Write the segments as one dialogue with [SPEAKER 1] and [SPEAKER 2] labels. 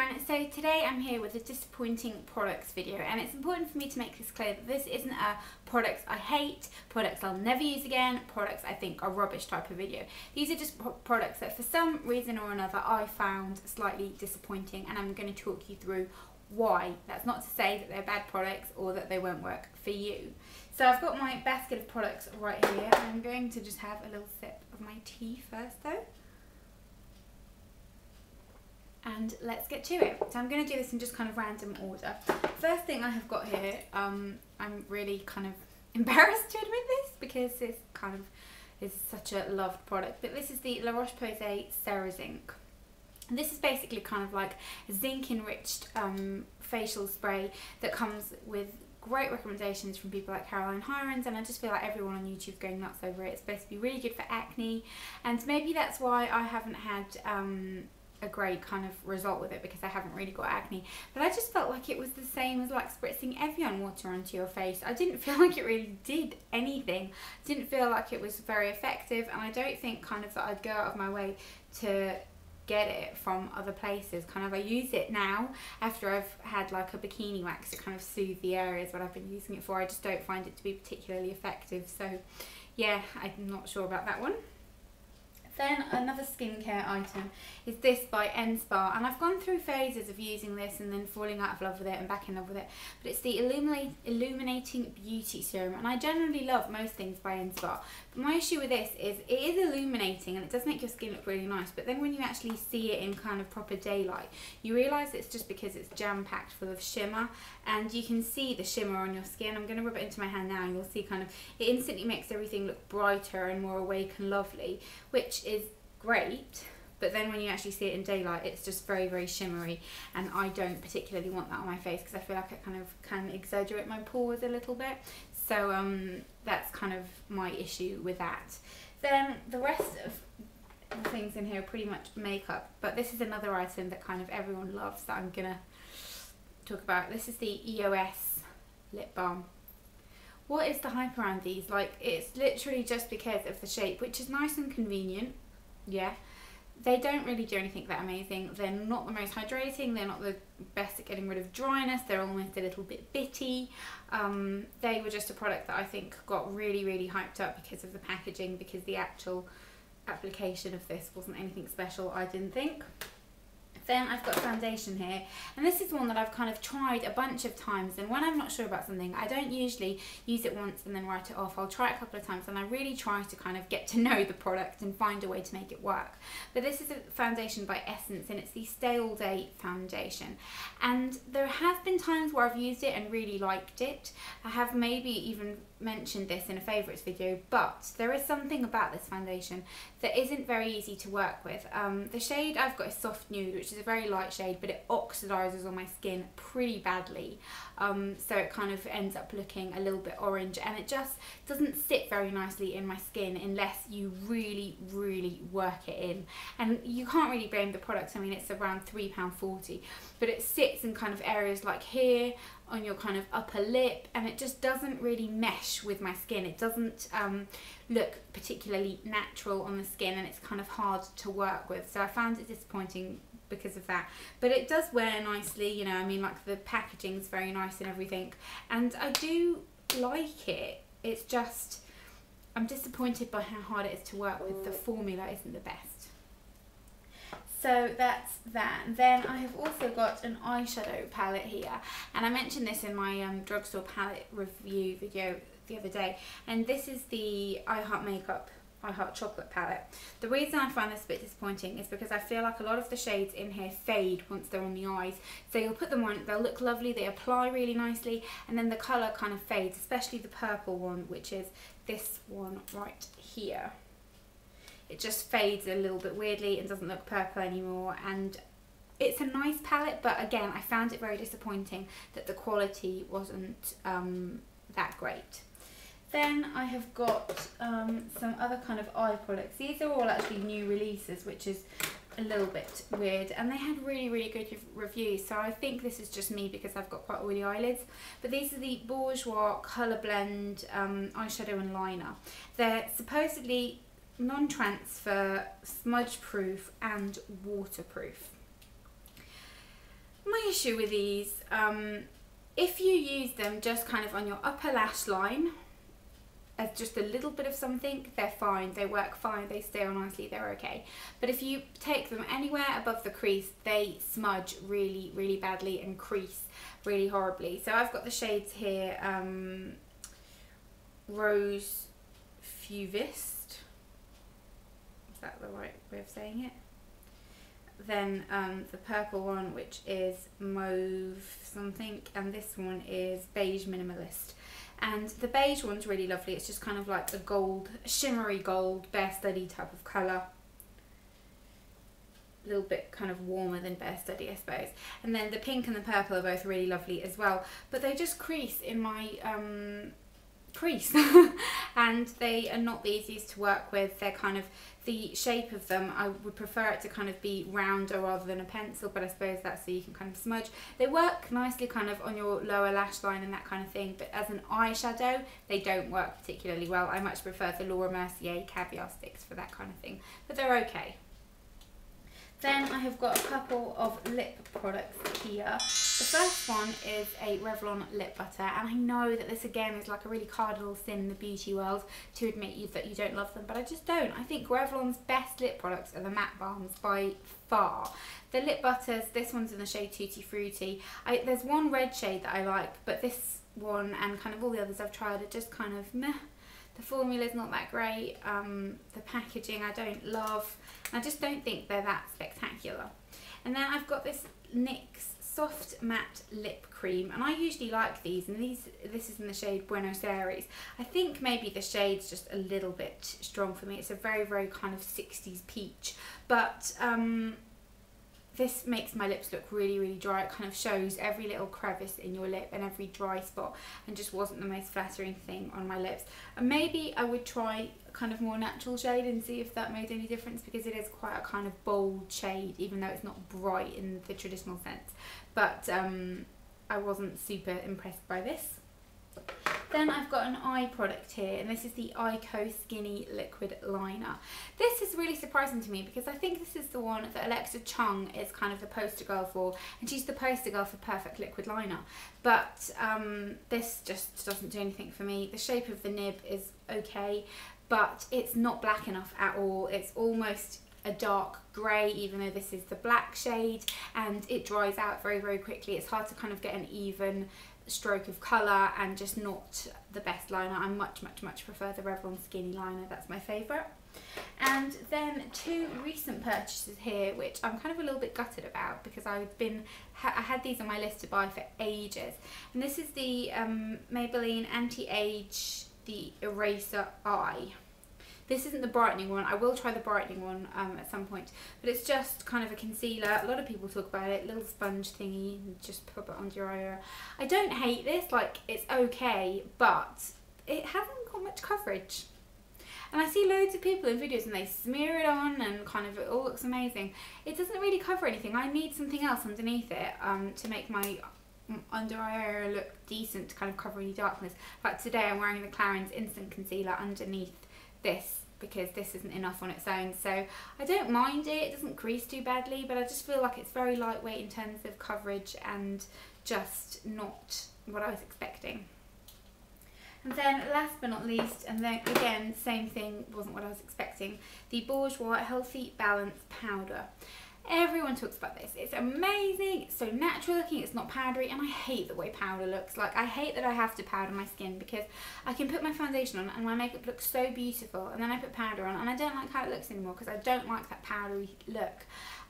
[SPEAKER 1] everyone, so today I'm here with a disappointing products video, and it's important for me to make this clear that this isn't a products I hate, products I'll never use again, products I think are rubbish type of video. These are just products that for some reason or another I found slightly disappointing, and I'm going to talk you through why. That's not to say that they're bad products or that they won't work for you. So I've got my basket of products right here. I'm going to just have a little sip of my tea first though. And let's get to it. So I'm going to do this in just kind of random order. First thing I have got here, I'm really kind of embarrassed to admit this because it's kind of is such a loved product, but this is the Roche Posay Zinc. And this is basically kind of like a zinc enriched facial spray that comes with great recommendations from people like Caroline Hirons, and I just feel like everyone on YouTube is going nuts over it. It's supposed to be really good for acne, and maybe that's why I haven't had a great kind of result with it, because I haven't really got acne. But I just felt like it was the same as like spritzing Evian water onto your face. I didn't feel like it really did anything. Didn't feel like it was very effective, and I don't think kind of that I'd go out of my way to get it from other places. Kind of I use it now after I've had like a bikini wax to kind of soothe the areas what I've been using it for. I just don't find it to be particularly effective, so yeah, I'm not sure about that one. Then another skincare item is this by Spa, and I've gone through phases of using this and then falling out of love with it and back in love with it, but it's the Illuminating Beauty Serum, and I generally love most things by Spa, but my issue with this is it is illuminating and it does make your skin look really nice, but then when you actually see it in kind of proper daylight, you realise it's just because it's jam-packed full of shimmer, and you can see the shimmer on your skin. I'm going to rub it into my hand now and you'll see kind of it instantly makes everything look brighter and more awake and lovely, which is great, but then when you actually see it in daylight, it's just very, very shimmery, and I don't particularly want that on my face because I feel like it kind of can exaggerate my pores a little bit. So that's kind of my issue with that. Then the rest of the things in here are pretty much makeup, but this is another item that kind of everyone loves that I'm gonna talk about. This is the EOS Lip Balm. What is the hype around these? Like, it's literally just because of the shape, which is nice and convenient. Yeah, they don't really do anything that amazing. They're not the most hydrating, they're not the best at getting rid of dryness, they're almost a little bit bitty. They were just a product that I think got really, really hyped up because of the packaging, because the actual application of this wasn't anything special, I didn't think. Then I've got a foundation here, and this is one that I've kind of tried a bunch of times, and when I'm not sure about something, I don't usually use it once and then write it off. I'll try it a couple of times, and I really try to kind of get to know the product and find a way to make it work. But this is a foundation by Essence, and it's the Stale Day foundation, and there have been times where I've used it and really liked it. I have maybe even mentioned this in a favourites video, but there is something about this foundation that isn't very easy to work with. The shade I've got is Soft Nude, which is a very light shade, but it oxidizes on my skin pretty badly, so it kind of ends up looking a little bit orange, and it just doesn't sit very nicely in my skin unless you really, really work it in. And you can't really blame the product. I mean, it's around £3.40, but it sits in kind of areas like here on your kind of upper lip, and it just doesn't really mesh with my skin. It doesn't look particularly natural on the skin, and it's kind of hard to work with, so I found it disappointing because of that. But it does wear nicely, you know, I mean, like the packaging's very nice and everything, and I do like it. It's just I'm disappointed by how hard it is to work with. The formula isn't the best. So that's that. Then I have also got an eyeshadow palette here, and I mentioned this in my drugstore palette review video the other day, and this is the I Heart Chocolate palette. The reason I find this a bit disappointing is because I feel like a lot of the shades in here fade once they're on the eyes. So you'll put them on, they'll look lovely, they apply really nicely, and then the colour kind of fades, especially the purple one, which is this one right here. It just fades a little bit weirdly and doesn't look purple anymore, and it's a nice palette, but again, I found it very disappointing that the quality wasn't that great. Then I have got some other kind of eye products. These are all actually new releases, which is a little bit weird, and they had really, really good reviews, so I think this is just me because I've got quite oily eyelids. But these are the Bourjois Colour Blend eyeshadow and liner. They're supposedly non-transfer, smudge proof and waterproof. My issue with these, if you use them just kind of on your upper lash line as just a little bit of something, they're fine, they work fine, they stay on nicely, they're okay. But if you take them anywhere above the crease, they smudge really, really badly and crease really horribly. So I've got the shades here, Rose Fuvist, is that the right way of saying it? Then the purple one, which is Mauve something, and this one is Beige Minimalist. And the beige one's really lovely. It's just kind of like a gold, shimmery gold, Bare Study type of colour. A little bit kind of warmer than Bare Study, I suppose. And then the pink and the purple are both really lovely as well. But they just crease in my crease. And they are not the easiest to work with. They're kind of, the shape of them, I would prefer it to kind of be rounder rather than a pencil, but I suppose that's so you can kind of smudge. They work nicely kind of on your lower lash line and that kind of thing, but as an eyeshadow, they don't work particularly well. I much prefer the Laura Mercier Caviar Sticks for that kind of thing, but they're okay. Then I have got a couple of lip products here. The first one is a Revlon lip butter, and I know that this again is like a really cardinal sin in the beauty world to admit that you don't love them, but I just don't. I think Revlon's best lip products are the matte balms by far. The lip butters, this one's in the shade Tutti Frutti. There's one red shade that I like, but this one and kind of all the others I've tried are just kind of meh. The formula's not that great, the packaging I don't love, I just don't think they're that spectacular. And then I've got this NYX Soft Matte Lip Cream, and I usually like these, and this is in the shade Buenos Aires. I think maybe the shade's just a little bit strong for me. It's a very, very kind of 60s peach, but this makes my lips look really, really dry. It kind of shows every little crevice in your lip and every dry spot, and just wasn't the most flattering thing on my lips. And maybe I would try a kind of more natural shade and see if that made any difference, because it is quite a kind of bold shade, even though it's not bright in the traditional sense. But I wasn't super impressed by this. Then I've got an eye product here, and this is the Eyeshadow Skinny Liquid Liner. This is really surprising to me because I think this is the one that Alexa Chung is kind of the poster girl for, and she's the poster girl for Perfect Liquid Liner. But this just doesn't do anything for me. The shape of the nib is okay, but it's not black enough at all. It's almost a dark grey, even though this is the black shade, and it dries out very, very quickly. It's hard to kind of get an even stroke of colour, and just not the best liner. I much prefer the Revlon Skinny Liner. That's my favourite. And then two recent purchases here, which I'm kind of a little bit gutted about, because I had these on my list to buy for ages. And this is the Maybelline Anti-Age the Eraser Eye. This isn't the brightening one. I will try the brightening one at some point, but it's just kind of a concealer. A lot of people talk about it, little sponge thingy, and just pop it onto your eye. I don't hate this, like, it's okay, but it hasn't got much coverage. And I see loads of people in videos and they smear it on and kind of it all looks amazing. It doesn't really cover anything. I need something else underneath it to make my under eye area look decent, to kind of cover any darkness. Like today I'm wearing the Clarins Instant Concealer underneath this, because this isn't enough on its own. So I don't mind it, it doesn't crease too badly, but I just feel like it's very lightweight in terms of coverage and just not what I was expecting. And then last but not least, and then again same thing, wasn't what I was expecting, the Bourjois Healthy Balance Powder. Everyone talks about this. It's amazing, it's so natural looking, it's not powdery, and I hate the way powder looks. Like, I hate that I have to powder my skin, because I can put my foundation on and my makeup looks so beautiful, and then I put powder on and I don't like how it looks anymore, because I don't like that powdery look.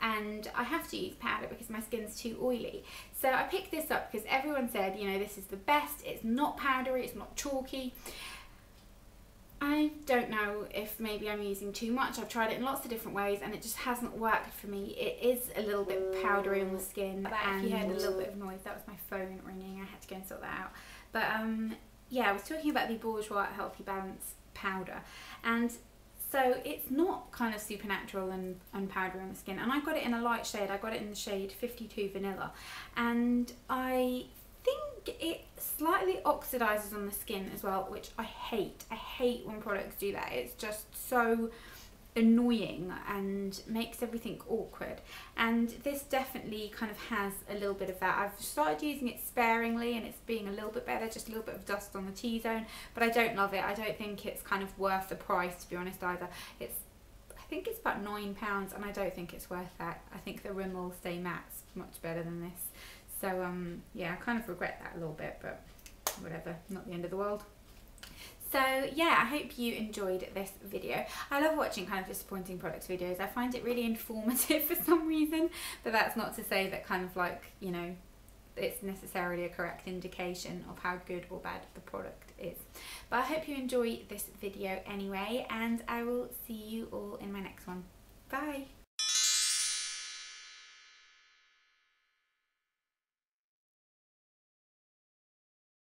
[SPEAKER 1] And I have to use powder because my skin's too oily. So I picked this up because everyone said, you know, this is the best, it's not powdery, it's not chalky. I don't know if maybe I'm using too much. I've tried it in lots of different ways and it just hasn't worked for me. It is a little bit powdery on the skin, and if you heard a little bit of noise, that was my phone ringing. I had to go and sort that out. But yeah, I was talking about the Bourjois Healthy Balance Powder, and so it's not kind of supernatural and powdery on the skin, and I got it in a light shade. I got it in the shade 52 Vanilla, and I think it slightly oxidizes on the skin as well, which I hate. I hate when products do that. It's just so, annoying and makes everything awkward, and this definitely kind of has a little bit of that. I've started using it sparingly and it's being a little bit better, just a little bit of dust on the T-zone, but I don't love it. I don't think it's kind of worth the price, to be honest, either. I think it's about £9 and I don't think it's worth that. I think the Rimmel Stay Matte's much better than this. So yeah, I kind of regret that a little bit, but whatever, not the end of the world. So yeah, I hope you enjoyed this video. I love watching kind of disappointing products videos. I find it really informative for some reason, but that's not to say that kind of like, you know, it's necessarily a correct indication of how good or bad the product is. But I hope you enjoy this video anyway, and I will see you all in my next one. Bye!